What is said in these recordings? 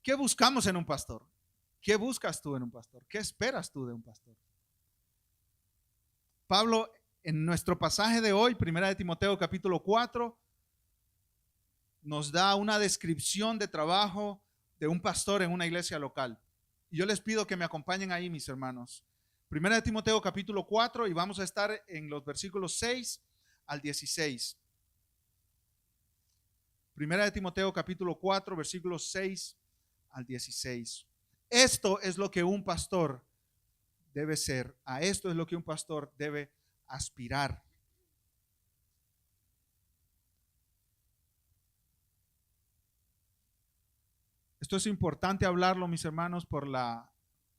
¿Qué buscamos en un pastor? ¿Qué buscas tú en un pastor? ¿Qué esperas tú de un pastor? Pablo, en nuestro pasaje de hoy, 1 de Timoteo capítulo 4, nos da una descripción de trabajo de un pastor en una iglesia local. Y yo les pido que me acompañen ahí, mis hermanos. 1 de Timoteo capítulo 4, y vamos a estar en los versículos 6 al 16. 1 de Timoteo capítulo 4, versículos 6 al 16. Esto es lo que un pastor debe ser. A esto es lo que un pastor debe aspirar. Esto es importante hablarlo, mis hermanos, por la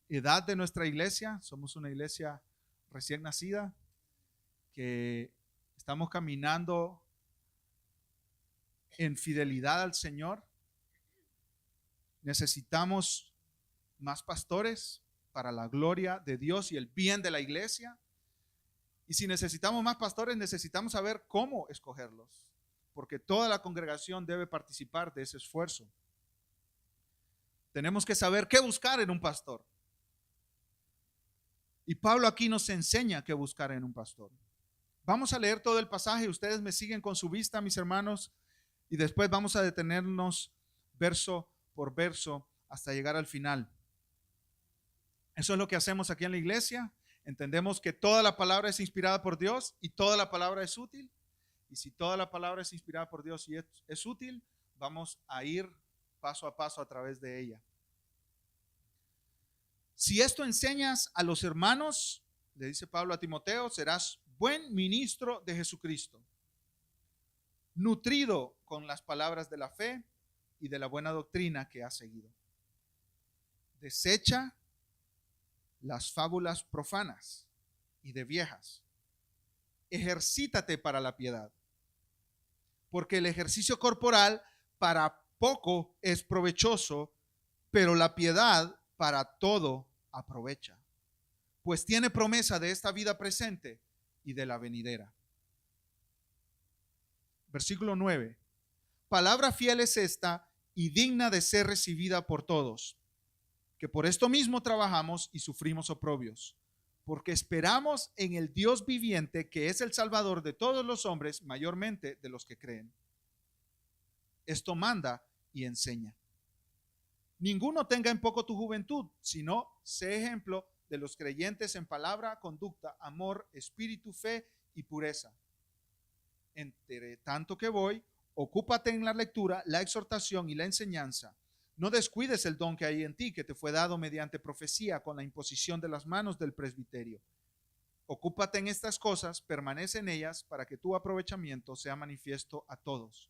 edad de nuestra iglesia. Somos una iglesia recién nacida que estamos caminando en fidelidad al Señor. Necesitamos más pastores para la gloria de Dios y el bien de la iglesia. Y si necesitamos más pastores, necesitamos saber cómo escogerlos, porque toda la congregación debe participar de ese esfuerzo. Tenemos que saber qué buscar en un pastor. Y Pablo aquí nos enseña qué buscar en un pastor. Vamos a leer todo el pasaje. Ustedes me siguen con su vista, mis hermanos, y después vamos a detenernos verso por verso hasta llegar al final. Eso es lo que hacemos aquí en la iglesia. Entendemos que toda la palabra es inspirada por Dios y toda la palabra es útil. Y si toda la palabra es inspirada por Dios y es útil, vamos a ir paso a paso a través de ella. Si esto enseñas a los hermanos, le dice Pablo a Timoteo, serás buen ministro de Jesucristo, nutrido con las palabras de la fe y de la buena doctrina que has seguido. Desecha las fábulas profanas y de viejas. Ejercítate para la piedad, porque el ejercicio corporal para poco es provechoso, pero la piedad para todo aprovecha, pues tiene promesa de esta vida presente y de la venidera. Versículo 9. Palabra fiel es esta y digna de ser recibida por todos, que por esto mismo trabajamos y sufrimos oprobios, porque esperamos en el Dios viviente, que es el Salvador de todos los hombres, mayormente de los que creen. Esto manda y enseña. Ninguno tenga en poco tu juventud, sino sé ejemplo de los creyentes en palabra, conducta, amor, espíritu, fe y pureza. Entre tanto que voy, ocúpate en la lectura, la exhortación y la enseñanza. No descuides el don que hay en ti, que te fue dado mediante profecía con la imposición de las manos del presbiterio. Ocúpate en estas cosas, permanece en ellas, para que tu aprovechamiento sea manifiesto a todos.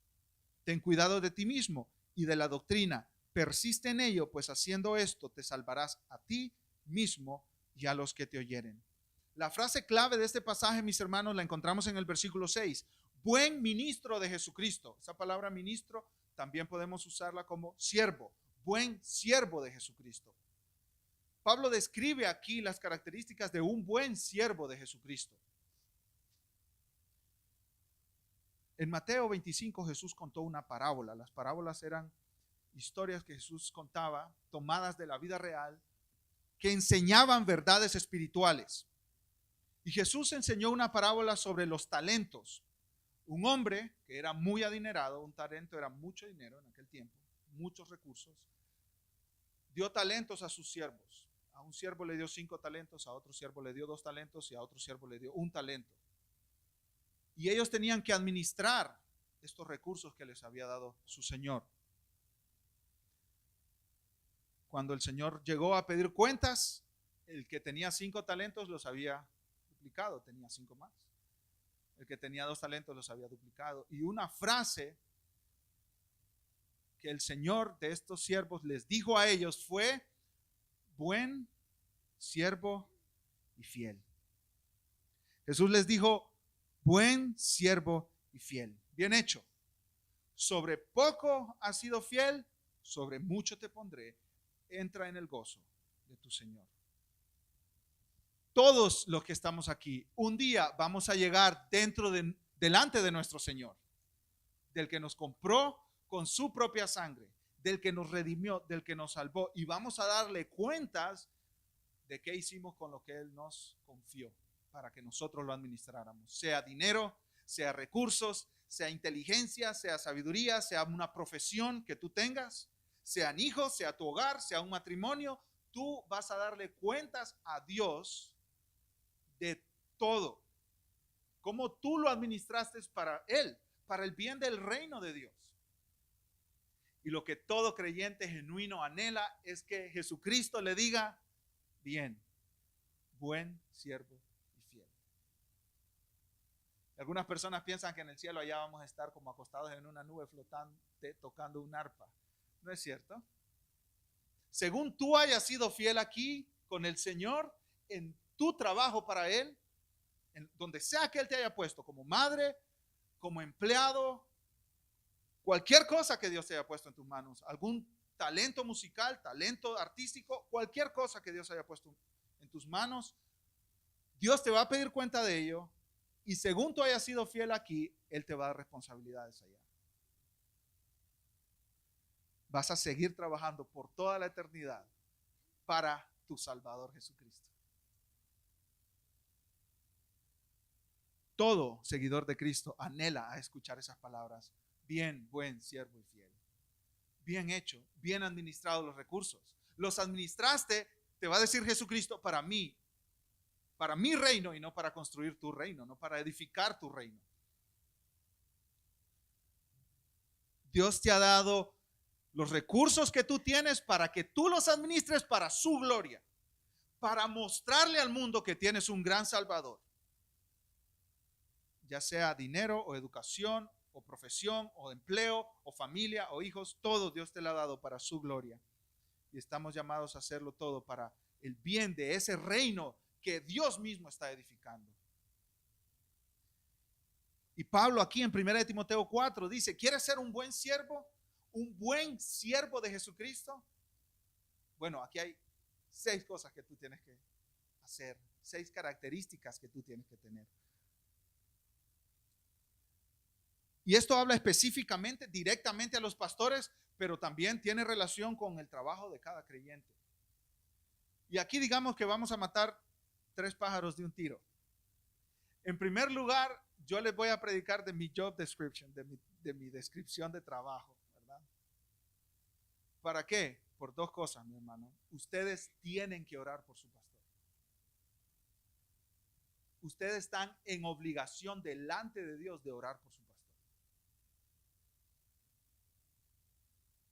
Ten cuidado de ti mismo y de la doctrina. Persiste en ello, pues haciendo esto te salvarás a ti mismo y a los que te oyeren. La frase clave de este pasaje, mis hermanos, la encontramos en el versículo 6. Buen ministro de Jesucristo. Esa palabra ministro también podemos usarla como siervo. Buen siervo de Jesucristo. Pablo describe aquí las características de un buen siervo de Jesucristo. En Mateo 25 Jesús contó una parábola. Las parábolas eran historias que Jesús contaba, tomadas de la vida real, que enseñaban verdades espirituales. Y Jesús enseñó una parábola sobre los talentos. Un hombre que era muy adinerado, un talento era mucho dinero en aquel tiempo, muchos recursos, dio talentos a sus siervos. A un siervo le dio 5 talentos, a otro siervo le dio 2 talentos y a otro siervo le dio 1 talento. Y ellos tenían que administrar estos recursos que les había dado su Señor. Cuando el Señor llegó a pedir cuentas, el que tenía 5 talentos los había duplicado, tenía 5 más. El que tenía 2 talentos los había duplicado. Y una frase que el Señor de estos siervos les dijo a ellos fue: buen siervo y fiel. Jesús les dijo: buen siervo y fiel. Bien hecho. Sobre poco has sido fiel, sobre mucho te pondré. Entra en el gozo de tu Señor. Todos los que estamos aquí, un día vamos a llegar delante de nuestro Señor, del que nos compró con su propia sangre, del que nos redimió, del que nos salvó, y vamos a darle cuentas de qué hicimos con lo que Él nos confió para que nosotros lo administráramos, sea dinero, sea recursos, sea inteligencia, sea sabiduría, sea una profesión que tú tengas, sean hijos, sea tu hogar, sea un matrimonio. Tú vas a darle cuentas a Dios de todo, cómo tú lo administraste para Él, para el bien del reino de Dios. Y lo que todo creyente genuino anhela es que Jesucristo le diga: bien, buen siervo y fiel. Algunas personas piensan que en el cielo allá vamos a estar como acostados en una nube flotante tocando un arpa. No es cierto. Según tú hayas sido fiel aquí con el Señor, en tu trabajo para Él, en donde sea que Él te haya puesto, como madre, como empleado, cualquier cosa que Dios te haya puesto en tus manos, algún talento musical, talento artístico, cualquier cosa que Dios haya puesto en tus manos, Dios te va a pedir cuenta de ello, y según tú hayas sido fiel aquí, Él te va a dar responsabilidades allá. Vas a seguir trabajando por toda la eternidad para tu Salvador Jesucristo. Todo seguidor de Cristo anhela a escuchar esas palabras: bien, buen siervo y fiel. Bien hecho, bien administrados los recursos. Los administraste, te va a decir Jesucristo, para mí, para mi reino, y no para construir tu reino, no para edificar tu reino. Dios te ha dado los recursos que tú tienes para que tú los administres para su gloria, para mostrarle al mundo que tienes un gran Salvador. Ya sea dinero o educación o profesión o empleo o familia o hijos, todo Dios te lo ha dado para su gloria. Y estamos llamados a hacerlo todo para el bien de ese reino que Dios mismo está edificando. Y Pablo aquí en 1 Timoteo 4 dice: ¿quieres ser un buen siervo? ¿Un buen siervo de Jesucristo? Bueno, aquí hay 6 cosas que tú tienes que hacer, 6 características que tú tienes que tener. Y esto habla específicamente, directamente a los pastores, pero también tiene relación con el trabajo de cada creyente. Y aquí digamos que vamos a matar 3 pájaros de un tiro. En primer lugar, yo les voy a predicar de mi job description, de mi descripción de trabajo, ¿verdad? ¿Para qué? Por 2 cosas, mi hermano. Ustedes tienen que orar por su pastor. Ustedes están en obligación delante de Dios de orar por su pastor.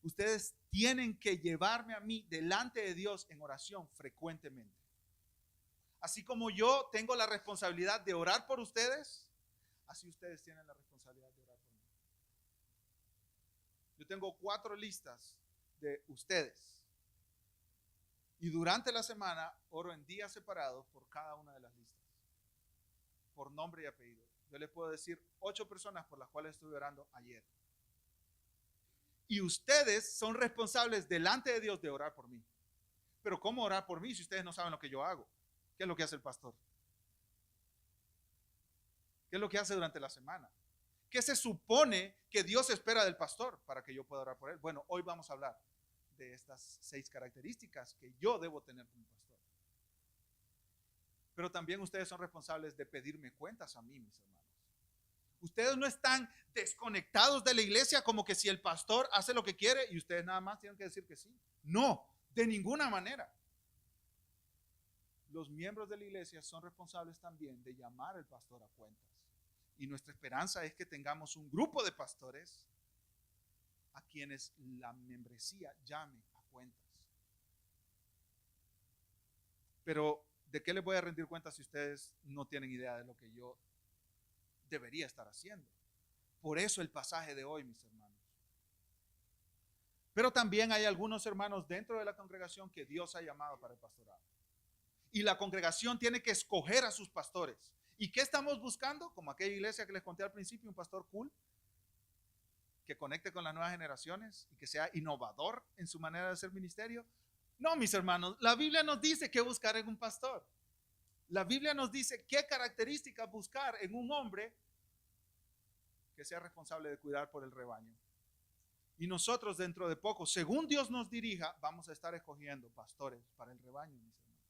Ustedes tienen que llevarme a mí delante de Dios en oración frecuentemente. Así como yo tengo la responsabilidad de orar por ustedes, así ustedes tienen la responsabilidad de orar por mí. Yo tengo 4 listas de ustedes. Y durante la semana oro en días separados por cada una de las listas, por nombre y apellido. Yo les puedo decir 8 personas por las cuales estuve orando ayer. Y ustedes son responsables delante de Dios de orar por mí. Pero ¿cómo orar por mí si ustedes no saben lo que yo hago? ¿Qué es lo que hace el pastor? ¿Qué es lo que hace durante la semana? ¿Qué se supone que Dios espera del pastor para que yo pueda orar por él? Bueno, hoy vamos a hablar de estas 6 características que yo debo tener como pastor. Pero también ustedes son responsables de pedirme cuentas a mí, mis hermanos. Ustedes no están desconectados de la iglesia como que si el pastor hace lo que quiere y ustedes nada más tienen que decir que sí. No, de ninguna manera. Los miembros de la iglesia son responsables también de llamar al pastor a cuentas. Y nuestra esperanza es que tengamos un grupo de pastores a quienes la membresía llame a cuentas. Pero ¿de qué les voy a rendir cuentas si ustedes no tienen idea de lo que yo debería estar haciendo? Por eso el pasaje de hoy, mis hermanos. Pero también hay algunos hermanos dentro de la congregación que Dios ha llamado para el pastorado. Y la congregación tiene que escoger a sus pastores. ¿Y qué estamos buscando? Como aquella iglesia que les conté al principio, un pastor cool, que conecte con las nuevas generaciones y que sea innovador en su manera de hacer ministerio. No, mis hermanos, la Biblia nos dice qué buscar en un pastor. La Biblia nos dice qué características buscar en un hombre que sea responsable de cuidar por el rebaño. Y nosotros dentro de poco, según Dios nos dirija, vamos a estar escogiendo pastores para el rebaño, mis hermanos.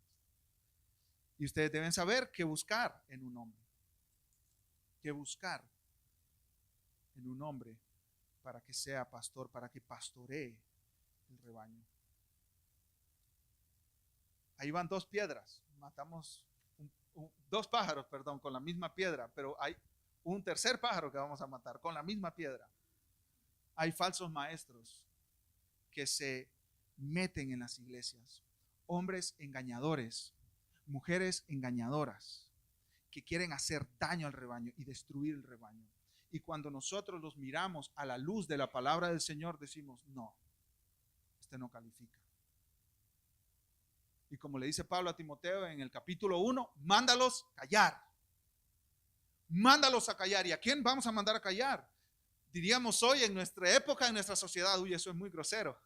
Y ustedes deben saber qué buscar en un hombre. Qué buscar en un hombre para que sea pastor, para que pastoree el rebaño. Ahí van dos piedras. Matamos dos pájaros, perdón, con la misma piedra, pero hay un tercer pájaro que vamos a matar con la misma piedra. Hay falsos maestros que se meten en las iglesias, hombres engañadores, mujeres engañadoras, que quieren hacer daño al rebaño y destruir el rebaño. Y cuando nosotros los miramos a la luz de la palabra del Señor, decimos, no, este no califica. Y como le dice Pablo a Timoteo en el capítulo 1, mándalos callar. Mándalos a callar. ¿Y a quién vamos a mandar a callar? Diríamos hoy en nuestra época, en nuestra sociedad, uy, eso es muy grosero.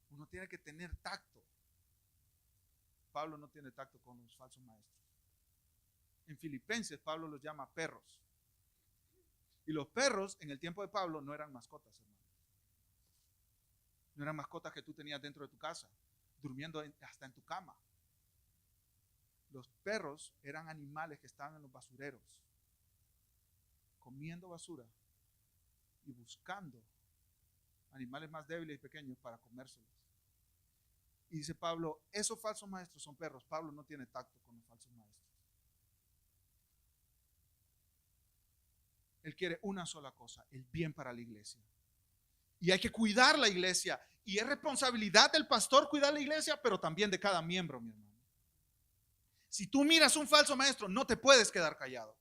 Uno tiene que tener tacto. Pablo no tiene tacto con los falsos maestros. En Filipenses, Pablo los llama perros. Y los perros en el tiempo de Pablo no eran mascotas, hermano. No eran mascotas que tú tenías dentro de tu casa, durmiendo hasta en tu cama. Los perros eran animales que estaban en los basureros, comiendo basura y buscando animales más débiles y pequeños para comérselos. Y dice Pablo, esos falsos maestros son perros. Pablo no tiene tacto con los falsos maestros. Él quiere una sola cosa, el bien para la iglesia. Y hay que cuidar la iglesia. Y es responsabilidad del pastor cuidar la iglesia, pero también de cada miembro, mi hermano. Si tú miras un falso maestro, no te puedes quedar callado.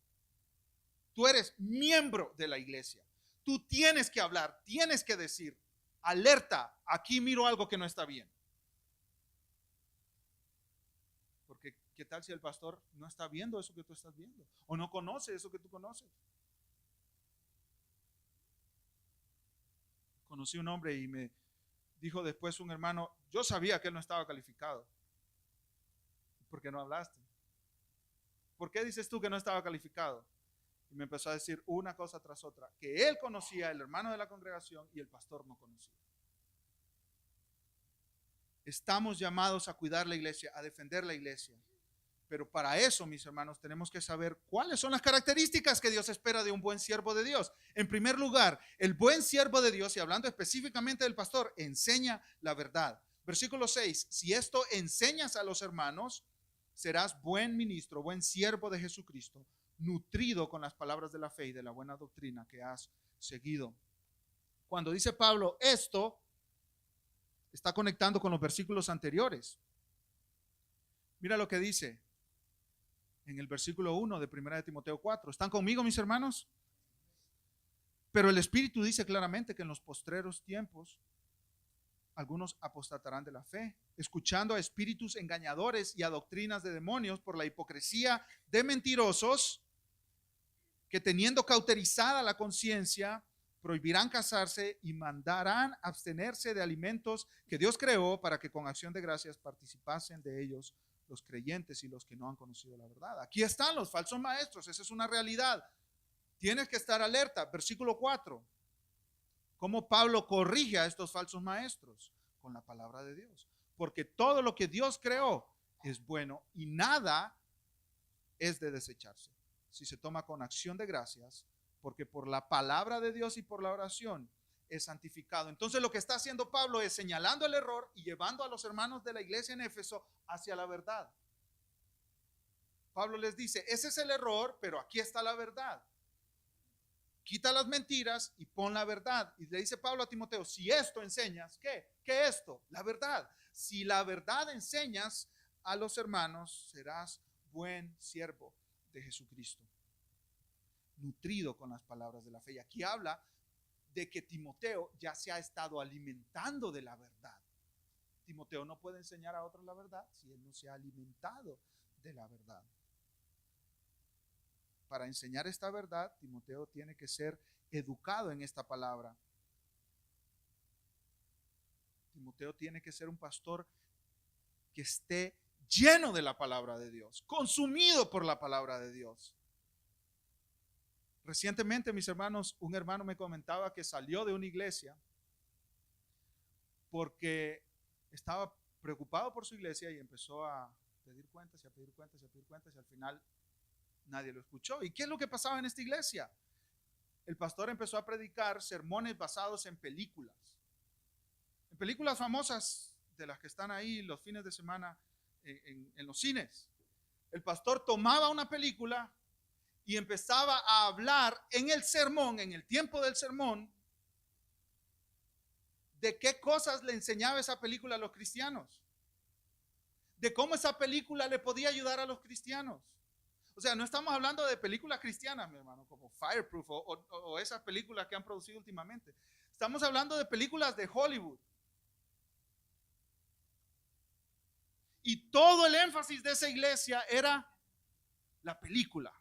Tú eres miembro de la iglesia. Tú tienes que hablar, tienes que decir, alerta, aquí miro algo que no está bien. Porque ¿qué tal si el pastor no está viendo eso que tú estás viendo? O no conoce eso que tú conoces. Conocí un hombre y me dijo después un hermano, yo sabía que él no estaba calificado. ¿Por qué no hablaste? ¿Por qué dices tú que no estaba calificado? Y me empezó a decir una cosa tras otra, que él conocía, el hermano de la congregación, y el pastor no conocía. Estamos llamados a cuidar la iglesia, a defender la iglesia. Pero para eso, mis hermanos, tenemos que saber cuáles son las características que Dios espera de un buen siervo de Dios. En primer lugar, el buen siervo de Dios, y hablando específicamente del pastor, enseña la verdad. Versículo 6, si esto enseñas a los hermanos, serás buen ministro, buen siervo de Jesucristo, nutrido con las palabras de la fe y de la buena doctrina que has seguido. Cuando dice Pablo esto, está conectando con los versículos anteriores. Mira lo que dice en el versículo 1 de 1 de Timoteo 4. ¿Están conmigo, mis hermanos? Pero el Espíritu dice claramente que en los postreros tiempos algunos apostatarán de la fe, escuchando a espíritus engañadores y a doctrinas de demonios por la hipocresía de mentirosos que, teniendo cauterizada la conciencia, prohibirán casarse y mandarán abstenerse de alimentos que Dios creó para que con acción de gracias participasen de ellos los creyentes y los que no han conocido la verdad. Aquí están los falsos maestros, esa es una realidad. Tienes que estar alerta. Versículo 4. ¿Cómo Pablo corrige a estos falsos maestros? Con la palabra de Dios. Porque todo lo que Dios creó es bueno y nada es de desecharse si se toma con acción de gracias, porque por la palabra de Dios y por la oración es santificado. Entonces lo que está haciendo Pablo es señalando el error y llevando a los hermanos de la iglesia en Éfeso hacia la verdad. Pablo les dice, ese es el error, pero aquí está la verdad. Quita las mentiras y pon la verdad. Y le dice Pablo a Timoteo, si esto enseñas, ¿qué? ¿Qué es esto? La verdad. Si la verdad enseñas a los hermanos, serás buen siervo de Jesucristo, nutrido con las palabras de la fe. Y aquí habla de que Timoteo ya se ha estado alimentando de la verdad. Timoteo no puede enseñar a otros la verdad si él no se ha alimentado de la verdad. Para enseñar esta verdad, Timoteo tiene que ser educado en esta palabra. Timoteo tiene que ser un pastor que esté lleno de la palabra de Dios, consumido por la palabra de Dios. Recientemente, mis hermanos, un hermano me comentaba que salió de una iglesia porque estaba preocupado por su iglesia y empezó a pedir cuentas y a pedir cuentas y a pedir cuentas y al final nadie lo escuchó. ¿Y qué es lo que pasaba en esta iglesia? El pastor empezó a predicar sermones basados en películas famosas de las que están ahí los fines de semana en los cines. El pastor tomaba una película y empezaba a hablar en el sermón, en el tiempo del sermón, de qué cosas le enseñaba esa película a los cristianos, de cómo esa película le podía ayudar a los cristianos. O sea, no estamos hablando de películas cristianas, mi hermano, como Fireproof o esas películas que han producido últimamente. Estamos hablando de películas de Hollywood. Y todo el énfasis de esa iglesia era la película.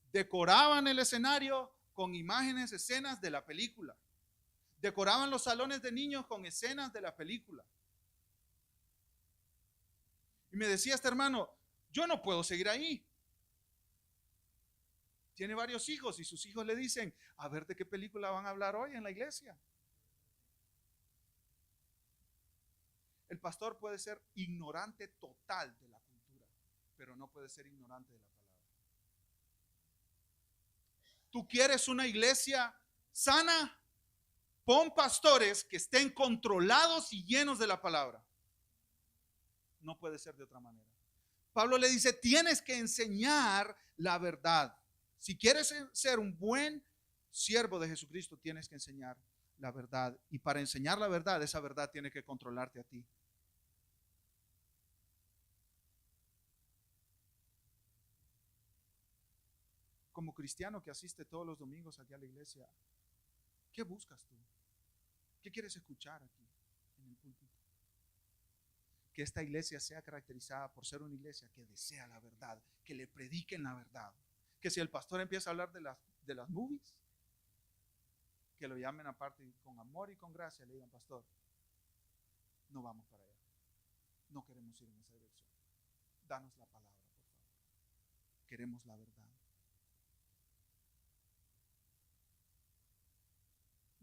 Decoraban el escenario con imágenes, escenas de la película. Decoraban los salones de niños con escenas de la película. Y me decía este hermano, yo no puedo seguir ahí. Tiene varios hijos y sus hijos le dicen, a ver de qué película van a hablar hoy en la iglesia. El pastor puede ser ignorante total de la cultura, pero no puede ser ignorante de la palabra. ¿Tú quieres una iglesia sana? Pon pastores que estén controlados y llenos de la palabra. No puede ser de otra manera. Pablo le dice, tienes que enseñar la verdad. Si quieres ser un buen siervo de Jesucristo, tienes que enseñar la verdad. Y para enseñar la verdad, esa verdad tiene que controlarte a ti. Como cristiano que asiste todos los domingos aquí a la iglesia, ¿qué buscas tú? ¿Qué quieres escuchar aquí en el púlpito? Que esta iglesia sea caracterizada por ser una iglesia que desea la verdad, que le prediquen la verdad. Que si el pastor empieza a hablar de las movies, que lo llamen aparte con amor y con gracia, le digan, pastor, no vamos para allá. No queremos ir en esa dirección. Danos la palabra, por favor. Queremos la verdad.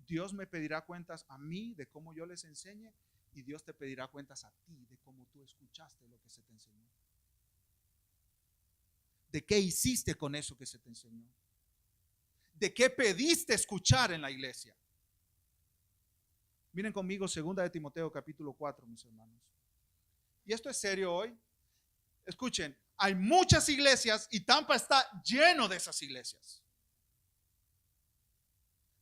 Dios me pedirá cuentas a mí de cómo yo les enseñe y Dios te pedirá cuentas a ti de cómo tú escuchaste lo que se te enseñó. ¿De qué hiciste con eso que se te enseñó? ¿De qué pediste escuchar en la iglesia? Miren conmigo 2 de Timoteo capítulo 4, mis hermanos. Y esto es serio hoy. Escuchen, hay muchas iglesias y Tampa está lleno de esas iglesias.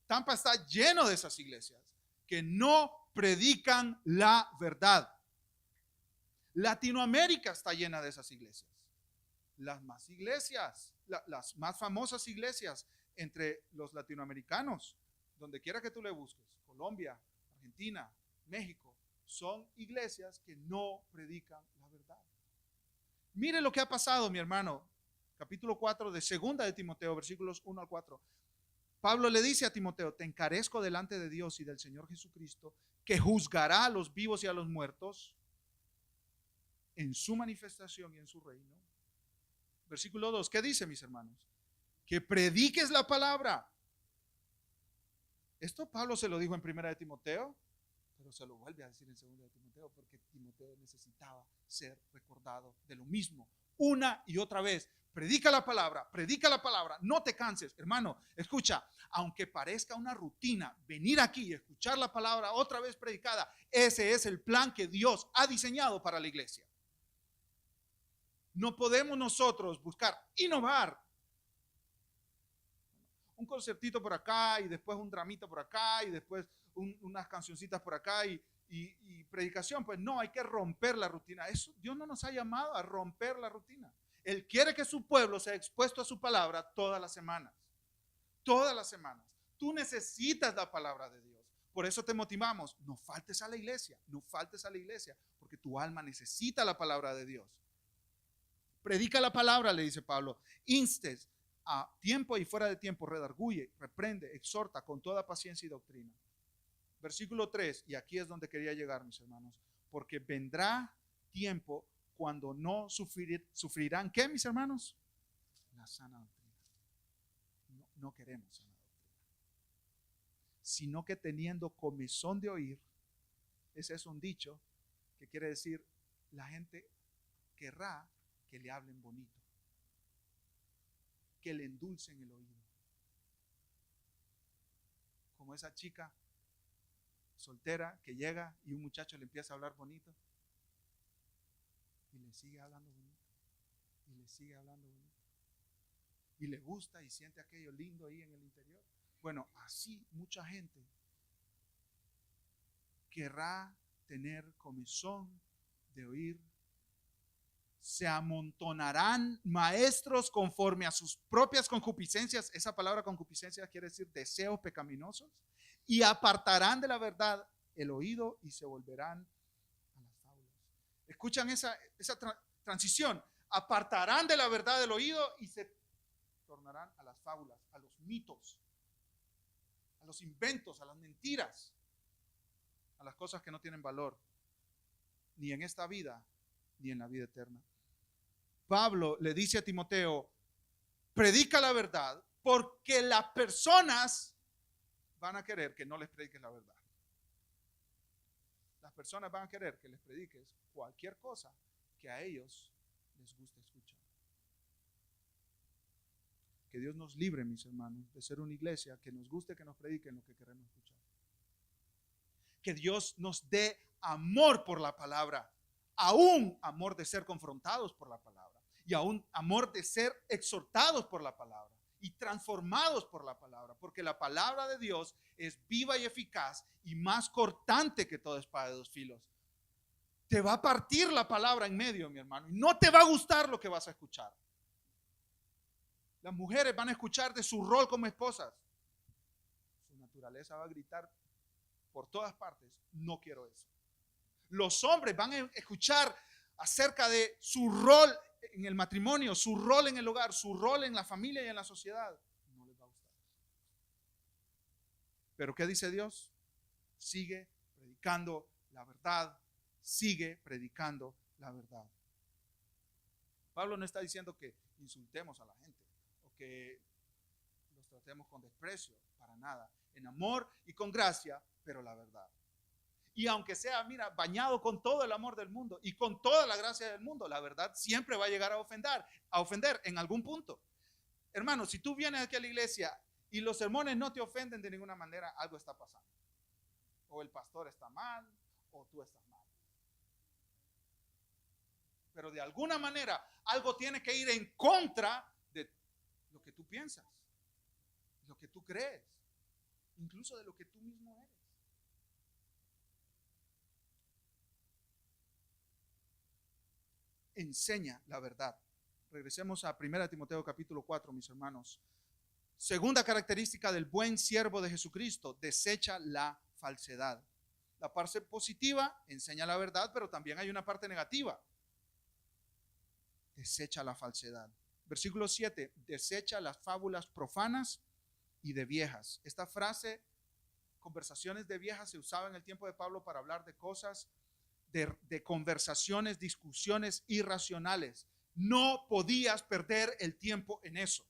Tampa está lleno de esas iglesias que no predican la verdad. Latinoamérica está llena de esas iglesias. Las más famosas iglesias entre los latinoamericanos, donde quiera que tú le busques, Colombia, Argentina, México, son iglesias que no predican la verdad. Mire lo que ha pasado, mi hermano. Capítulo 4 de 2 de Timoteo, versículos 1 al 4. Pablo le dice a Timoteo, te encarezco delante de Dios y del Señor Jesucristo, que juzgará a los vivos y a los muertos en su manifestación y en su reino. Versículo 2, ¿qué dice, mis hermanos? Que prediques la palabra. Esto Pablo se lo dijo en 1 de Timoteo, pero se lo vuelve a decir en 2 de Timoteo, porque Timoteo necesitaba ser recordado de lo mismo, una y otra vez. Predica la palabra, no te canses. Hermano, escucha, aunque parezca una rutina venir aquí y escuchar la palabra otra vez predicada, ese es el plan que Dios ha diseñado para la iglesia. No podemos nosotros buscar innovar. Un concertito por acá y después un dramita por acá y después unas cancioncitas por acá y predicación. Pues no, hay que romper la rutina. Eso, Dios no nos ha llamado a romper la rutina. Él quiere que su pueblo sea expuesto a su palabra todas las semanas. Todas las semanas. Tú necesitas la palabra de Dios. Por eso te motivamos. No faltes a la iglesia. No faltes a la iglesia. Porque tu alma necesita la palabra de Dios. Predica la palabra, le dice Pablo. Instes a tiempo y fuera de tiempo. Redarguye, reprende, exhorta con toda paciencia y doctrina. Versículo 3. Y aquí es donde quería llegar, mis hermanos. Porque vendrá tiempo cuando no sufrirán, ¿qué, mis hermanos? La sana doctrina. no queremos sana doctrina, sino que teniendo comezón de oír. Ese es un dicho que quiere decir, la gente querrá que le hablen bonito, que le endulcen el oído. Como esa chica soltera que llega y un muchacho le empieza a hablar bonito y le sigue hablando bonito y le sigue hablando bonito y le gusta y siente aquello lindo ahí en el interior. Bueno, así mucha gente querrá tener comezón de oír. Se amontonarán maestros conforme a sus propias concupiscencias. Esa palabra concupiscencia quiere decir deseos pecaminosos. Y apartarán de la verdad el oído y se volverán a las fábulas. Escuchan esa transición. Apartarán de la verdad el oído y se tornarán a las fábulas, a los mitos, a los inventos, a las mentiras, a las cosas que no tienen valor, ni en esta vida, ni en la vida eterna. Pablo le dice a Timoteo, predica la verdad, porque las personas van a querer que no les prediques la verdad. Las personas van a querer que les prediques cualquier cosa que a ellos les guste escuchar. Que Dios nos libre, mis hermanos, de ser una iglesia que nos guste que nos prediquen lo que queremos escuchar. Que Dios nos dé amor por la palabra, aún amor de ser confrontados por la palabra, y aún amor de ser exhortados por la palabra y transformados por la palabra, porque la palabra de Dios es viva y eficaz y más cortante que toda espada de dos filos. Te va a partir la palabra en medio, mi hermano, y no te va a gustar lo que vas a escuchar. Las mujeres van a escuchar de su rol como esposas. Su naturaleza va a gritar por todas partes, no quiero eso. Los hombres van a escuchar acerca de su rol en el matrimonio, su rol en el hogar, su rol en la familia y en la sociedad. No les va a gustar. Pero ¿qué dice Dios? Sigue predicando la verdad. Sigue predicando la verdad. Pablo no está diciendo que insultemos a la gente o que los tratemos con desprecio, para nada. En amor y con gracia, pero la verdad. Y aunque sea, mira, bañado con todo el amor del mundo y con toda la gracia del mundo, la verdad siempre va a llegar a ofender en algún punto. Hermano, si tú vienes aquí a la iglesia y los sermones no te ofenden de ninguna manera, algo está pasando. O el pastor está mal, o tú estás mal. Pero de alguna manera, algo tiene que ir en contra de lo que tú piensas, lo que tú crees, incluso de lo que tú mismo eres. Enseña la verdad. Regresemos a 1 Timoteo capítulo 4, mis hermanos. Segunda característica del buen siervo de Jesucristo: desecha la falsedad. La parte positiva enseña la verdad, pero también hay una parte negativa. Desecha la falsedad. Versículo 7, desecha las fábulas profanas y de viejas. Esta frase, conversaciones de viejas, se usaba en el tiempo de Pablo para hablar de cosas, de conversaciones, discusiones irracionales. No podías perder el tiempo en eso.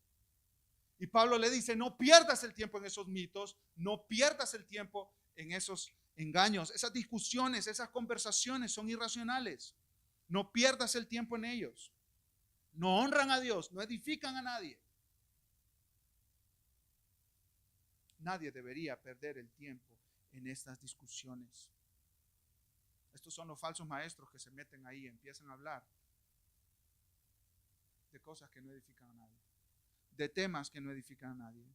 Y Pablo le dice, no pierdas el tiempo en esos mitos, no pierdas el tiempo en esos engaños. Esas discusiones, esas conversaciones son irracionales. No pierdas el tiempo en ellos. No honran a Dios, no edifican a nadie. Nadie debería perder el tiempo en estas discusiones. Estos son los falsos maestros que se meten ahí, empiezan a hablar de cosas que no edifican a nadie, de temas que no edifican a nadie,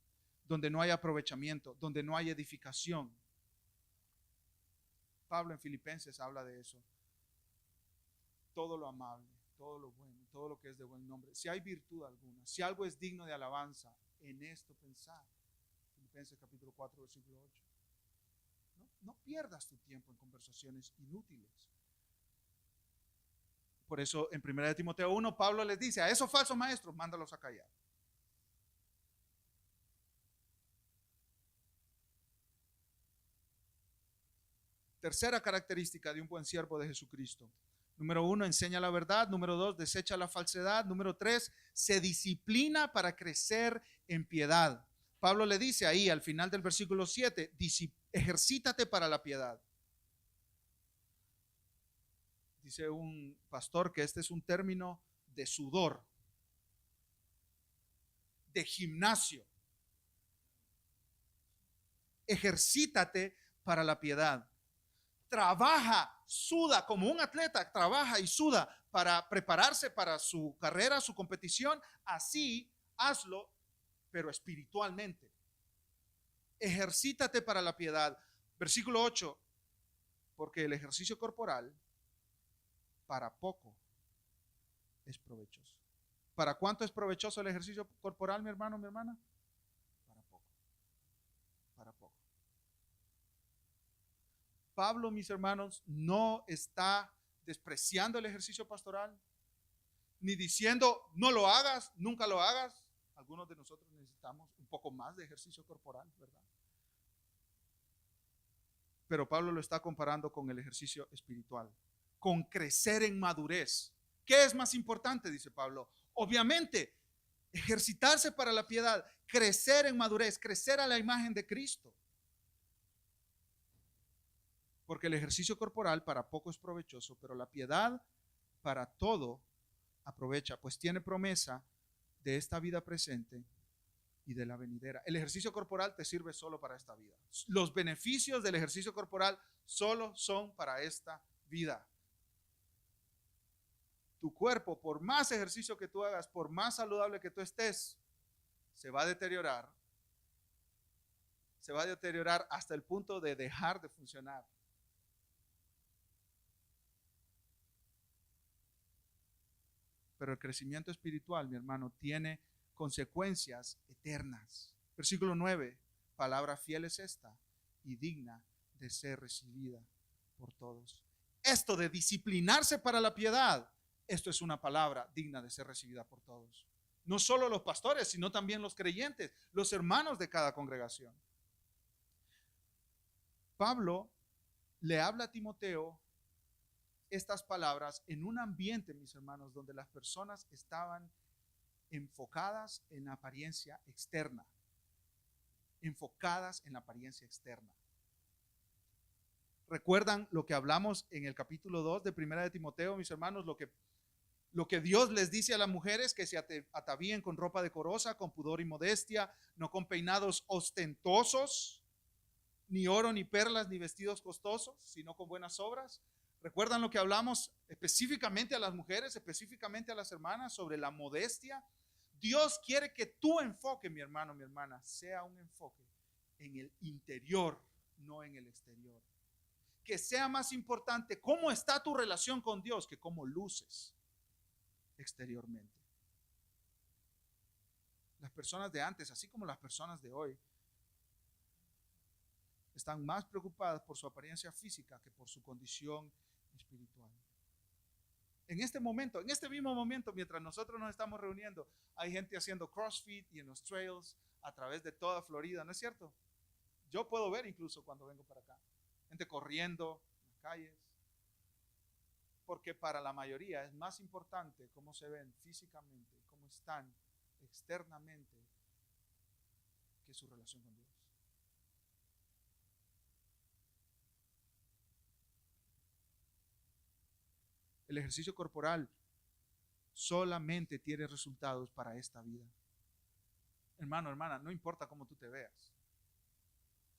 donde no hay aprovechamiento, donde no hay edificación. Pablo en Filipenses habla de eso. Todo lo amable, todo lo bueno, todo lo que es de buen nombre, si hay virtud alguna, si algo es digno de alabanza, en esto pensar. Filipenses capítulo 4, versículo 8. No pierdas tu tiempo en conversaciones inútiles. Por eso en 1 Timoteo 1 Pablo les dice a esos falsos maestros, mándalos a callar. Tercera característica de un buen siervo de Jesucristo. Número 1, enseña la verdad. Número 2, desecha la falsedad. Número 3, se disciplina para crecer en piedad. Pablo le dice ahí al final del versículo 7, ejercítate para la piedad. Dice un pastor que este es un término de sudor, de gimnasio. Ejercítate para la piedad. Trabaja, suda como un atleta, trabaja y suda para prepararse para su carrera, su competición. Así hazlo, pero espiritualmente. Ejercítate para la piedad. Versículo 8, porque el ejercicio corporal para poco es provechoso. ¿Para cuánto es provechoso el ejercicio corporal, mi hermano, mi hermana? Para poco. Para poco. Pablo, mis hermanos, no está despreciando el ejercicio pastoral, ni diciendo no lo hagas, nunca lo hagas. Algunos de nosotros necesitamos un poco más de ejercicio corporal, ¿verdad? Pero Pablo lo está comparando con el ejercicio espiritual, con crecer en madurez. ¿Qué es más importante? Dice Pablo. Obviamente, ejercitarse para la piedad, crecer en madurez, crecer a la imagen de Cristo. Porque el ejercicio corporal para poco es provechoso, pero la piedad para todo aprovecha, pues tiene promesa de esta vida presente y de la venidera. El ejercicio corporal te sirve solo para esta vida. Los beneficios del ejercicio corporal solo son para esta vida. Tu cuerpo, por más ejercicio que tú hagas, por más saludable que tú estés, se va a deteriorar. Se va a deteriorar hasta el punto de dejar de funcionar. Pero el crecimiento espiritual, mi hermano, tiene consecuencias eternas. Versículo 9, palabra fiel es esta y digna de ser recibida por todos. Esto de disciplinarse para la piedad, esto es una palabra digna de ser recibida por todos. No solo los pastores, sino también los creyentes, los hermanos de cada congregación. Pablo le habla a Timoteo estas palabras en un ambiente, mis hermanos, donde las personas estaban enfocadas en la apariencia externa. Enfocadas en la apariencia externa. ¿Recuerdan lo que hablamos en el capítulo 2 de Primera de Timoteo, mis hermanos? Lo que Dios les dice a las mujeres, que se atavíen con ropa decorosa, con pudor y modestia, no con peinados ostentosos, ni oro, ni perlas, ni vestidos costosos, sino con buenas obras. ¿Recuerdan lo que hablamos específicamente a las mujeres, específicamente a las hermanas, sobre la modestia? Dios quiere que tu enfoque, mi hermano, mi hermana, sea un enfoque en el interior, no en el exterior. Que sea más importante cómo está tu relación con Dios que cómo luces exteriormente. Las personas de antes, así como las personas de hoy, están más preocupadas por su apariencia física que por su condición espiritual. En este momento, en este mismo momento, mientras nosotros nos estamos reuniendo, hay gente haciendo CrossFit y en los trails a través de toda Florida, ¿no es cierto? Yo puedo ver incluso cuando vengo para acá, gente corriendo en las calles, porque para la mayoría es más importante cómo se ven físicamente, cómo están externamente, que su relación con Dios. El ejercicio corporal solamente tiene resultados para esta vida. Hermano, hermana, no importa cómo tú te veas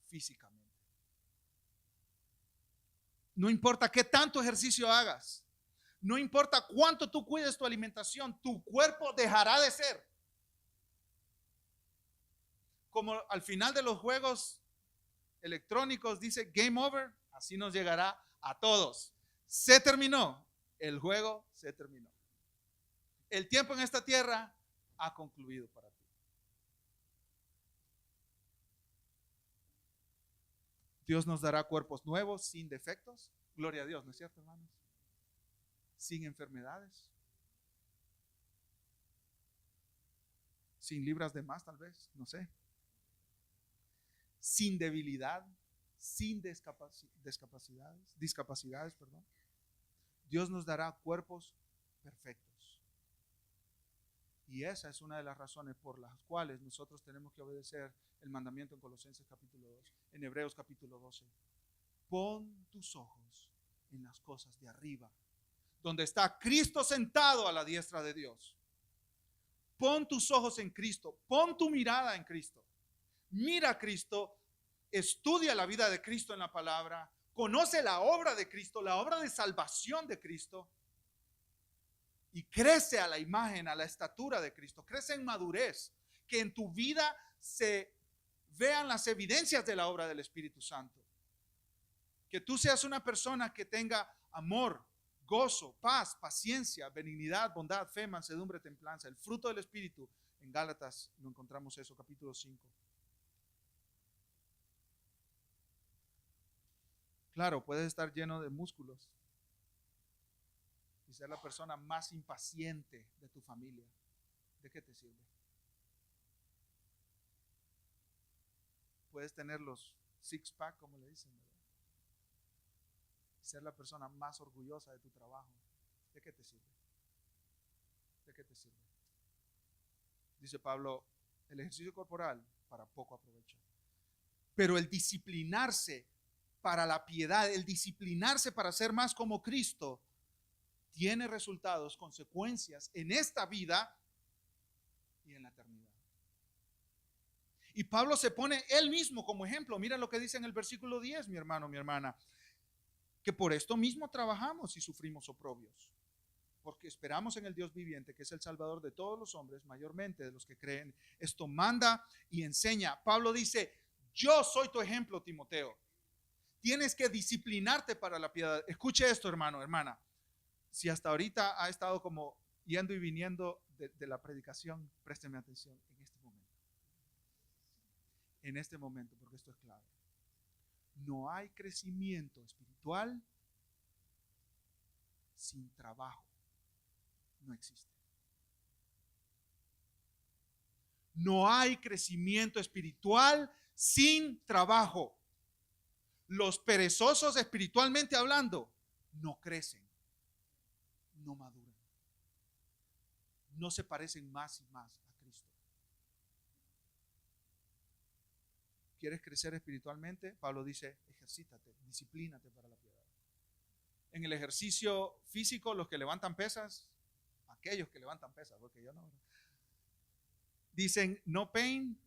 físicamente. No importa qué tanto ejercicio hagas. No importa cuánto tú cuides tu alimentación, tu cuerpo dejará de ser. Como al final de los juegos electrónicos dice game over, así nos llegará a todos. Se terminó. El juego se terminó. El tiempo en esta tierra ha concluido para ti. Dios nos dará cuerpos nuevos, sin defectos. Gloria a Dios, ¿no es cierto, hermanos? Sin enfermedades. Sin libras de más, tal vez, no sé. Sin debilidad, sin discapacidades, perdón. Dios nos dará cuerpos perfectos. Y esa es una de las razones por las cuales nosotros tenemos que obedecer el mandamiento en Colosenses capítulo 2, en Hebreos capítulo 12. Pon tus ojos en las cosas de arriba, donde está Cristo sentado a la diestra de Dios. Pon tus ojos en Cristo, pon tu mirada en Cristo. Mira a Cristo, estudia la vida de Cristo en la palabra, conoce la obra de Cristo, la obra de salvación de Cristo, y crece a la imagen, a la estatura de Cristo. Crece en madurez, que en tu vida se vean las evidencias de la obra del Espíritu Santo. Que tú seas una persona que tenga amor, gozo, paz, paciencia, benignidad, bondad, fe, mansedumbre, templanza, el fruto del Espíritu. En Gálatas lo encontramos eso, capítulo 5. Claro, puedes estar lleno de músculos y ser la persona más impaciente de tu familia. ¿De qué te sirve? Puedes tener los six pack, como le dicen, ¿verdad? Ser la persona más orgullosa de tu trabajo. ¿De qué te sirve? ¿De qué te sirve? Dice Pablo, el ejercicio corporal para poco aprovecho. Pero el disciplinarse para la piedad, el disciplinarse para ser más como Cristo, tiene resultados, consecuencias en esta vida y en la eternidad. Y Pablo se pone él mismo como ejemplo. Mira lo que dice en el versículo 10, mi hermano, mi hermana, que por esto mismo trabajamos y sufrimos oprobios, porque esperamos en el Dios viviente, que es el Salvador de todos los hombres, mayormente de los que creen. Esto manda y enseña. Pablo dice, yo soy tu ejemplo, Timoteo. Tienes que disciplinarte para la piedad. Escuche esto, hermano, hermana. Si hasta ahorita ha estado como yendo y viniendo de la predicación, présteme atención en este momento. En este momento, porque esto es clave. No hay crecimiento espiritual sin trabajo. No existe. No hay crecimiento espiritual sin trabajo. Los perezosos espiritualmente hablando no crecen, no maduran, no se parecen más y más a Cristo. ¿Quieres crecer espiritualmente? Pablo dice, ejercítate, disciplínate para la piedad. En el ejercicio físico, los que levantan pesas, aquellos que levantan pesas, porque yo no, dicen, no pain,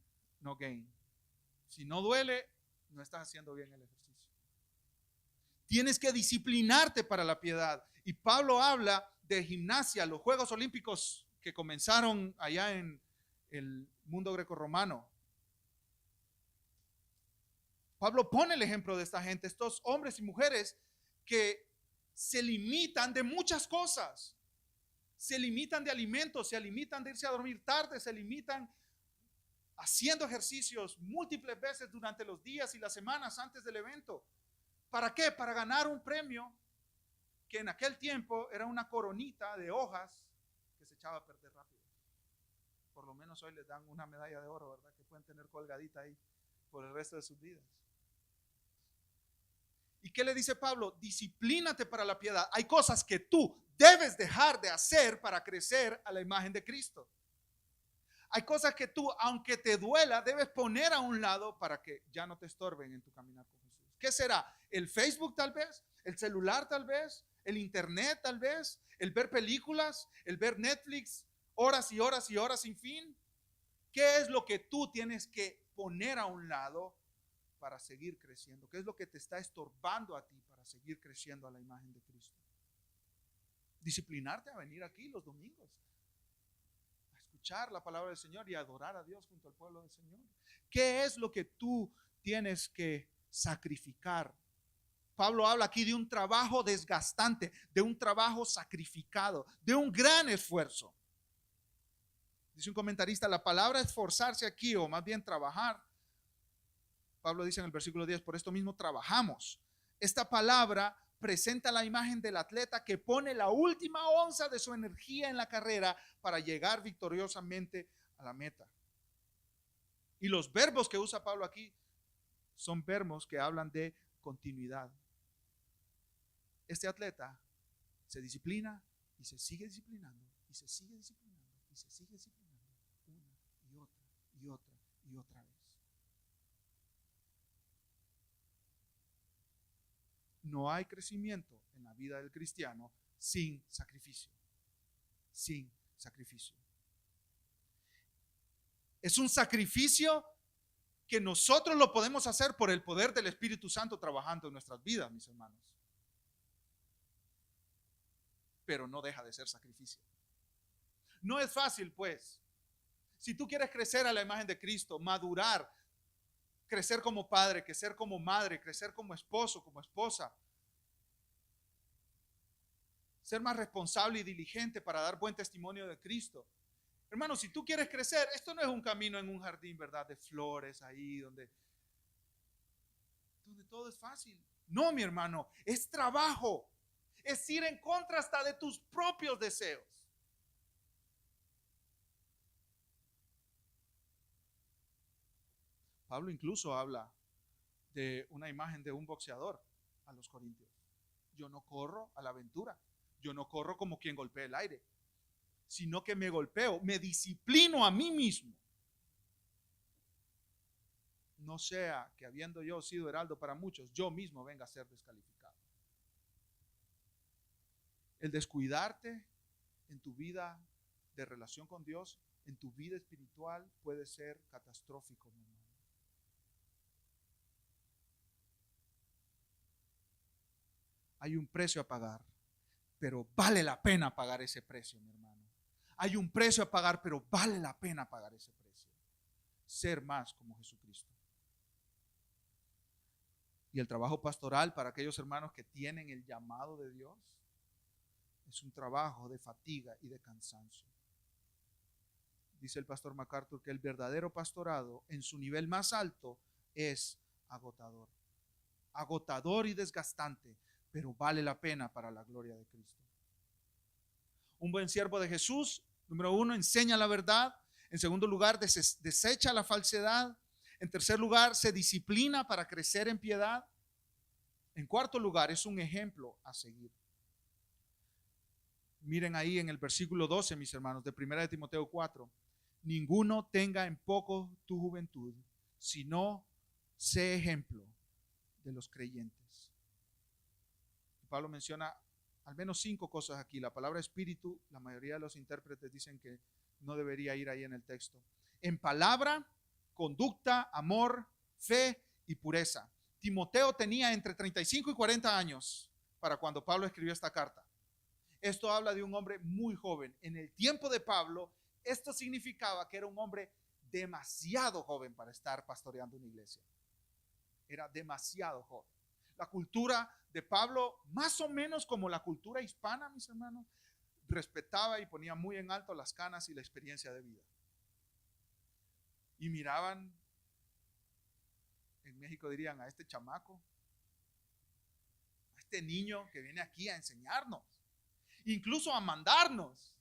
no gain. Si no duele, no estás haciendo bien el ejercicio. Tienes que disciplinarte para la piedad. Y Pablo habla de gimnasia, los Juegos Olímpicos que comenzaron allá en el mundo grecorromano. Pablo pone el ejemplo de esta gente, estos hombres y mujeres que se limitan de muchas cosas. Se limitan de alimentos, se limitan de irse a dormir tarde, se limitan haciendo ejercicios múltiples veces durante los días y las semanas antes del evento. ¿Para qué? Para ganar un premio que en aquel tiempo era una coronita de hojas que se echaba a perder rápido. Por lo menos hoy les dan una medalla de oro, ¿verdad? Que pueden tener colgadita ahí por el resto de sus vidas. ¿Y qué le dice Pablo? Disciplínate para la piedad. Hay cosas que tú debes dejar de hacer para crecer a la imagen de Cristo. Hay cosas que tú, aunque te duela, debes poner a un lado para que ya no te estorben en tu caminar con Jesús. ¿Qué será? ¿El Facebook tal vez? ¿El celular tal vez? ¿El internet tal vez? ¿El ver películas? ¿El ver Netflix? Horas y horas y horas sin fin. ¿Qué es lo que tú tienes que poner a un lado para seguir creciendo? ¿Qué es lo que te está estorbando a ti para seguir creciendo a la imagen de Cristo? Disciplinarte a venir aquí los domingos, a escuchar la palabra del Señor y a adorar a Dios junto al pueblo del Señor. ¿Qué es lo que tú tienes que sacrificar? Pablo habla aquí de un trabajo desgastante, de un trabajo sacrificado, de un gran esfuerzo. Dice un comentarista, la palabra esforzarse aquí, o más bien trabajar, Pablo dice en el versículo 10, por esto mismo trabajamos. Esta palabra presenta la imagen del atleta que pone la última onza de su energía en la carrera para llegar victoriosamente a la meta. Y los verbos que usa Pablo aquí son verbos que hablan de continuidad. Este atleta se disciplina y se sigue disciplinando y se sigue disciplinando y se sigue disciplinando una y otra y otra y otra vez. No hay crecimiento en la vida del cristiano sin sacrificio. Sin sacrificio. Es un sacrificio que nosotros lo podemos hacer por el poder del Espíritu Santo trabajando en nuestras vidas, mis hermanos. Pero no deja de ser sacrificio. No es fácil, pues. Si tú quieres crecer a la imagen de Cristo, madurar, crecer como padre, crecer como madre, crecer como esposo, como esposa, ser más responsable y diligente para dar buen testimonio de Cristo. Hermano, si tú quieres crecer, esto no es un camino en un jardín, ¿verdad? De flores ahí, donde todo es fácil. No, mi hermano, es trabajo. Es ir en contra hasta de tus propios deseos. Pablo incluso habla de una imagen de un boxeador a los corintios. Yo no corro a la aventura. Yo no corro como quien golpea el aire, sino que me golpeo, me disciplino a mí mismo. No sea que habiendo yo sido heraldo para muchos, yo mismo venga a ser descalificado. El descuidarte en tu vida de relación con Dios, en tu vida espiritual, puede ser catastrófico, mi hermano. Hay un precio a pagar, pero vale la pena pagar ese precio, mi hermano. Hay un precio a pagar, pero vale la pena pagar ese precio. Ser más como Jesucristo. Y el trabajo pastoral para aquellos hermanos que tienen el llamado de Dios es un trabajo de fatiga y de cansancio. Dice el pastor MacArthur que el verdadero pastorado en su nivel más alto es agotador. Agotador y desgastante, pero vale la pena para la gloria de Cristo. Un buen siervo de Jesús, número uno, enseña la verdad. En segundo lugar, desecha la falsedad. En tercer lugar, se disciplina para crecer en piedad. En cuarto lugar, es un ejemplo a seguir. Miren ahí en el versículo 12, mis hermanos, de 1 de Timoteo 4. Ninguno tenga en poco tu juventud, sino sé ejemplo de los creyentes. Pablo menciona al menos 5 cosas aquí. La palabra espíritu, la mayoría de los intérpretes dicen que no debería ir ahí en el texto. En palabra, conducta, amor, fe y pureza. Timoteo tenía entre 35 y 40 años para cuando Pablo escribió esta carta. Esto habla de un hombre muy joven. En el tiempo de Pablo, esto significaba que era un hombre demasiado joven para estar pastoreando una iglesia. Era demasiado joven. La cultura de Pablo, más o menos como la cultura hispana, mis hermanos, respetaba y ponía muy en alto las canas y la experiencia de vida. Y miraban, en México dirían, a este chamaco, a este niño que viene aquí a enseñarnos, incluso a mandarnos.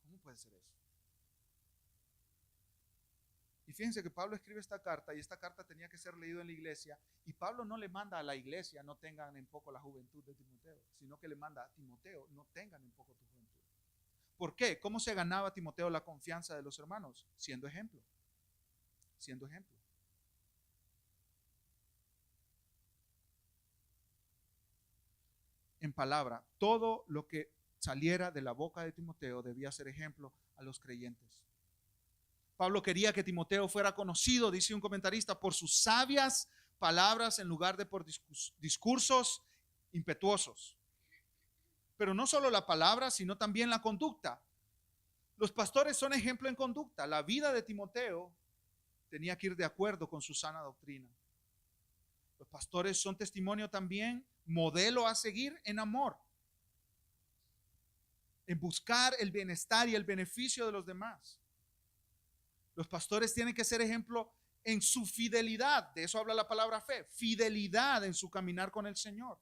¿Cómo puede ser eso? Y fíjense que Pablo escribe esta carta y esta carta tenía que ser leída en la iglesia, y Pablo no le manda a la iglesia no tengan en poco la juventud de Timoteo, sino que le manda a Timoteo no tengan en poco tu juventud. ¿Por qué? ¿Cómo se ganaba Timoteo la confianza de los hermanos? Siendo ejemplo. Siendo ejemplo. En palabra, todo lo que saliera de la boca de Timoteo debía ser ejemplo a los creyentes. Pablo quería que Timoteo fuera conocido, dice un comentarista, por sus sabias palabras en lugar de por discursos impetuosos. Pero no solo la palabra, sino también la conducta. Los pastores son ejemplo en conducta. La vida de Timoteo tenía que ir de acuerdo con su sana doctrina. Los pastores son testimonio también, modelo a seguir en amor, en buscar el bienestar y el beneficio de los demás. Los pastores tienen que ser ejemplo en su fidelidad, de eso habla la palabra fe, fidelidad en su caminar con el Señor.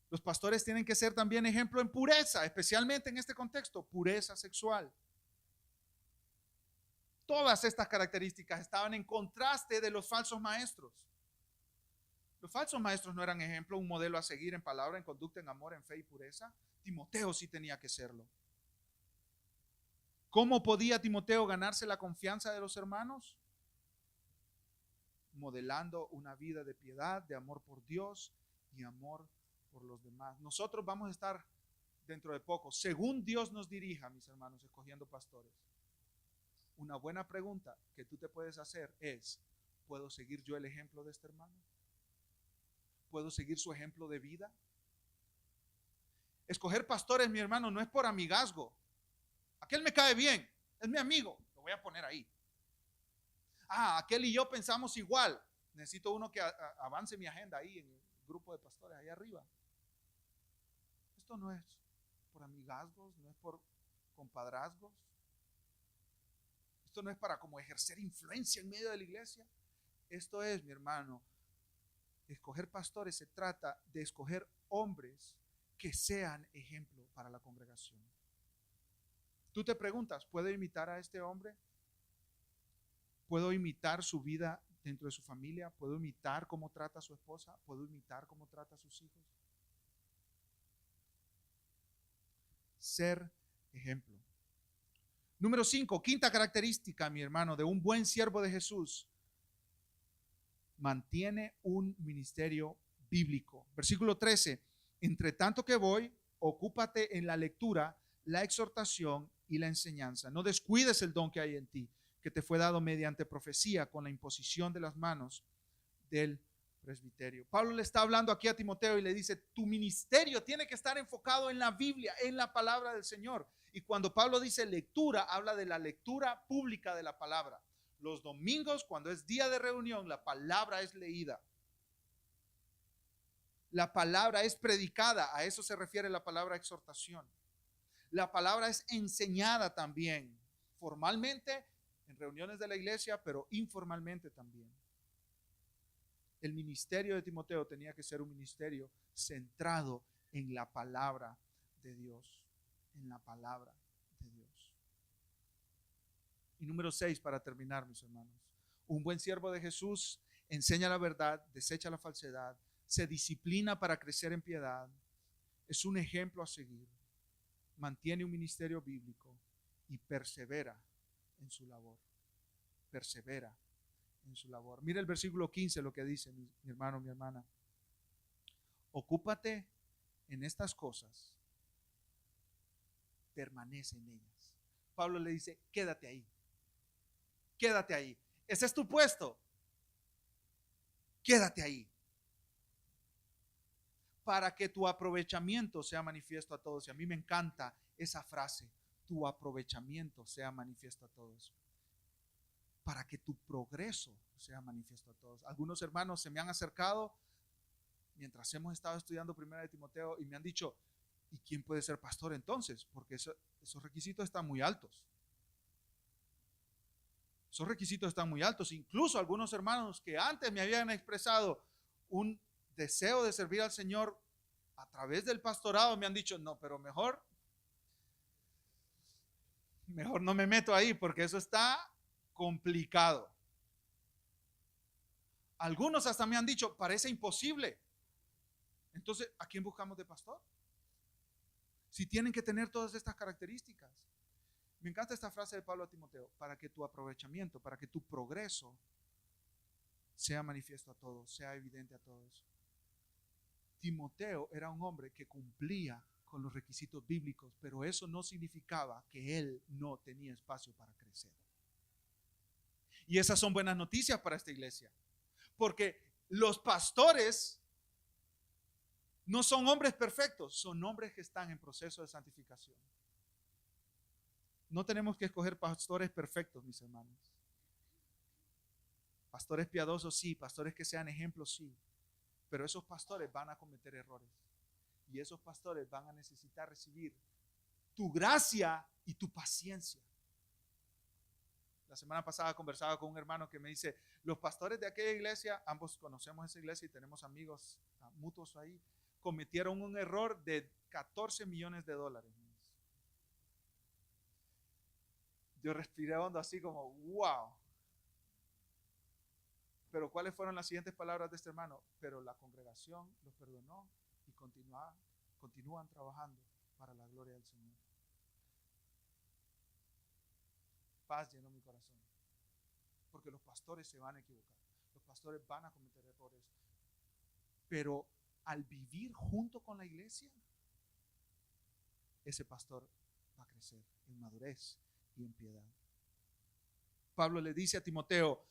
Los pastores tienen que ser también ejemplo en pureza, especialmente en este contexto, pureza sexual. Todas estas características estaban en contraste de los falsos maestros. Los falsos maestros no eran ejemplo, un modelo a seguir en palabra, en conducta, en amor, en fe y pureza. Timoteo sí tenía que serlo. ¿Cómo podía Timoteo ganarse la confianza de los hermanos? Modelando una vida de piedad, de amor por Dios y amor por los demás. Nosotros vamos a estar dentro de poco, según Dios nos dirija, mis hermanos, escogiendo pastores. Una buena pregunta que tú te puedes hacer es: ¿puedo seguir yo el ejemplo de este hermano? ¿Puedo seguir su ejemplo de vida? Escoger pastores, mi hermano, no es por amigazgo. Aquel me cae bien, es mi amigo, lo voy a poner ahí. Aquel y yo pensamos igual. Necesito uno que avance mi agenda ahí en el grupo de pastores, ahí arriba. Esto no es por amigazgos, no es por compadrazgos. Esto no es para como ejercer influencia en medio de la iglesia. Esto es, mi hermano, escoger pastores se trata de escoger hombres que sean ejemplo para la congregación. Tú te preguntas, ¿puedo imitar a este hombre? ¿Puedo imitar su vida dentro de su familia? ¿Puedo imitar cómo trata a su esposa? ¿Puedo imitar cómo trata a sus hijos? Ser ejemplo. Número 5, quinta característica, mi hermano, de un buen siervo de Jesús: mantiene un ministerio bíblico. Versículo 13, entre tanto que voy, ocúpate en la lectura, la exhortación y la enseñanza. No descuides el don que hay en ti, que te fue dado mediante profecía con la imposición de las manos del presbiterio. Pablo le está hablando aquí a Timoteo y le dice: tu ministerio tiene que estar enfocado en la Biblia, en la palabra del Señor. Y cuando Pablo dice lectura, habla de la lectura pública de la palabra. Los domingos, cuando es día de reunión, la palabra es leída. La palabra es predicada, a eso se refiere la palabra exhortación. La palabra es enseñada también, formalmente en reuniones de la iglesia, pero informalmente también. El ministerio de Timoteo tenía que ser un ministerio centrado en la palabra de Dios, en la palabra de Dios. Y número 6, para terminar, mis hermanos: un buen siervo de Jesús enseña la verdad, desecha la falsedad, se disciplina para crecer en piedad, es un ejemplo a seguir, mantiene un ministerio bíblico y persevera en su labor. Persevera en su labor. Mira el versículo 15, lo que dice, mi hermano, mi hermana: ocúpate en estas cosas, permanece en ellas. Pablo le dice: quédate ahí, quédate ahí. Ese es tu puesto, quédate ahí, para que tu aprovechamiento sea manifiesto a todos. Y a mí me encanta esa frase: tu aprovechamiento sea manifiesto a todos, para que tu progreso sea manifiesto a todos. Algunos hermanos se me han acercado mientras hemos estado estudiando Primera de Timoteo y me han dicho: ¿y quién puede ser pastor entonces? Porque esos requisitos están muy altos. Esos requisitos están muy altos. Incluso algunos hermanos que antes me habían expresado un deseo de servir al Señor a través del pastorado me han dicho: no, pero mejor no me meto ahí porque eso está complicado. Algunos hasta me han dicho: parece imposible. Entonces, ¿a quién buscamos de pastor? Si tienen que tener todas estas características. Me encanta esta frase de Pablo a Timoteo: para que tu aprovechamiento, para que tu progreso sea manifiesto a todos, sea evidente a todos. Timoteo era un hombre que cumplía con los requisitos bíblicos, pero eso no significaba que él no tenía espacio para crecer. Y esas son buenas noticias para esta iglesia, porque los pastores no son hombres perfectos, son hombres que están en proceso de santificación. No tenemos que escoger pastores perfectos, mis hermanos. Pastores piadosos sí, pastores que sean ejemplos sí, pero esos pastores van a cometer errores y esos pastores van a necesitar recibir tu gracia y tu paciencia. La semana pasada conversaba con un hermano que me dice: los pastores de aquella iglesia, ambos conocemos esa iglesia y tenemos amigos mutuos ahí, cometieron un error de $14 millones. Yo respiré hondo así como wow. Pero ¿cuáles fueron las siguientes palabras de este hermano? Pero la congregación los perdonó y continúan trabajando para la gloria del Señor. paz llenó mi corazón. Porque los pastores se van a equivocar. Los pastores van a cometer errores. Pero al vivir junto con la iglesia, ese pastor va a crecer en madurez y en piedad. Pablo le dice a Timoteo,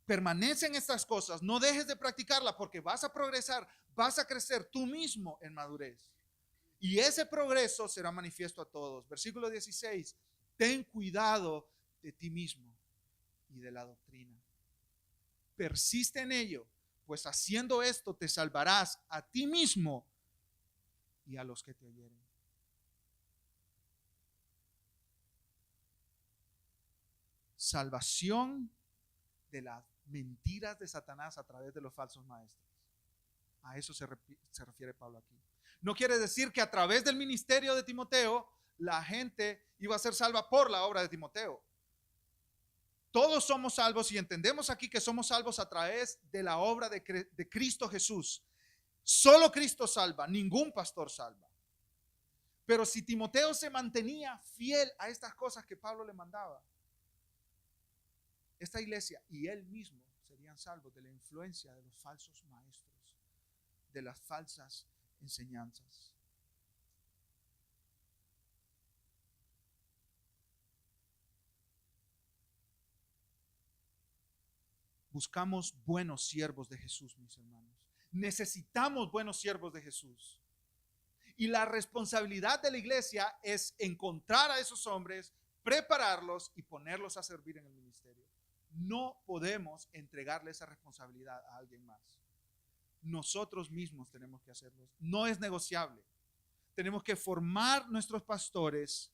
permanece en estas cosas, no dejes de practicarlas porque vas a progresar, vas a crecer tú mismo en madurez. Y ese progreso será manifiesto a todos. Versículo 16, ten cuidado de ti mismo y de la doctrina. Persiste en ello, pues haciendo esto te salvarás a ti mismo y a los que te oyeren. Salvación de las mentiras de Satanás a través de los falsos maestros. A eso se refiere Pablo aquí. No quiere decir que a través del ministerio de Timoteo la gente iba a ser salva por la obra de Timoteo. Todos somos salvos y entendemos aquí que somos salvos a través de la obra de Cristo Jesús. Solo Cristo salva, ningún pastor salva. Pero si Timoteo se mantenía fiel a estas cosas que Pablo le mandaba, esta iglesia y él mismo serían salvos de la influencia de los falsos maestros, de las falsas enseñanzas. Buscamos buenos siervos de Jesús, mis hermanos. Necesitamos buenos siervos de Jesús. Y la responsabilidad de la iglesia es encontrar a esos hombres, prepararlos y ponerlos a servir en el ministerio. No podemos entregarle esa responsabilidad a alguien más. Nosotros mismos tenemos que hacerlo. No es negociable. Tenemos que formar nuestros pastores,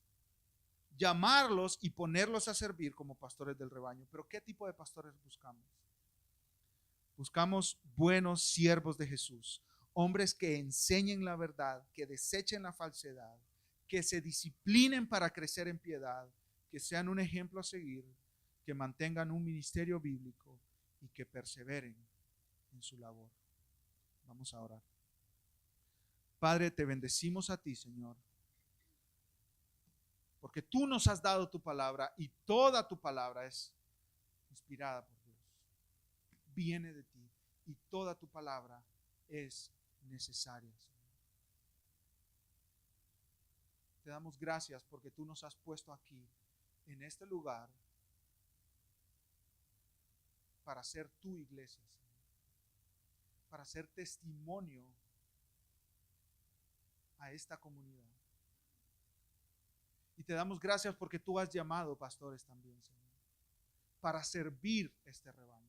llamarlos y ponerlos a servir como pastores del rebaño. Pero ¿qué tipo de pastores buscamos? Buscamos buenos siervos de Jesús, hombres que enseñen la verdad, que desechen la falsedad, que se disciplinen para crecer en piedad, que sean un ejemplo a seguir, que mantengan un ministerio bíblico y que perseveren en su labor. Vamos a orar. Padre, te bendecimos a ti, Señor, porque tú nos has dado tu palabra y toda tu palabra es inspirada por Dios. Viene de ti y toda tu palabra es necesaria, Señor. Te damos gracias porque tú nos has puesto aquí, en este lugar, para ser tu iglesia, Señor, para ser testimonio a esta comunidad. Y te damos gracias porque tú has llamado pastores también, Señor, para servir este rebaño.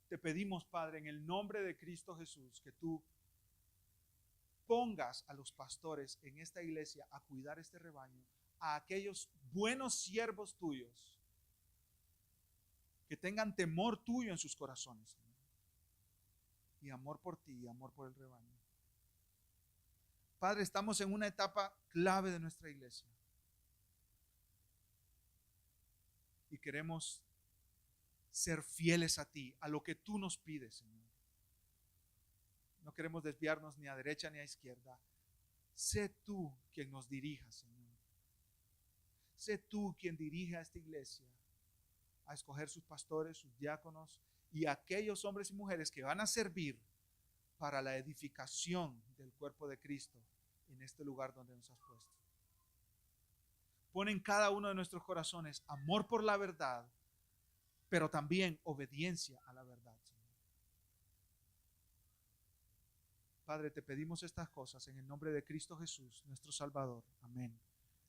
Te pedimos, Padre, en el nombre de Cristo Jesús, que tú pongas a los pastores en esta iglesia a cuidar este rebaño, a aquellos buenos siervos tuyos, que tengan temor tuyo en sus corazones, Señor, y amor por ti y amor por el rebaño. Padre, estamos en una etapa clave de nuestra iglesia y queremos ser fieles a ti, a lo que tú nos pides, Señor. No queremos desviarnos ni a derecha ni a izquierda. Sé tú quien nos dirija, Señor. Sé tú quien dirige a esta iglesia a escoger sus pastores, sus diáconos y aquellos hombres y mujeres que van a servir para la edificación del cuerpo de Cristo en este lugar donde nos has puesto. Pon en cada uno de nuestros corazones amor por la verdad, pero también obediencia a la verdad, Señor. Padre, te pedimos estas cosas en el nombre de Cristo Jesús, nuestro Salvador. Amén.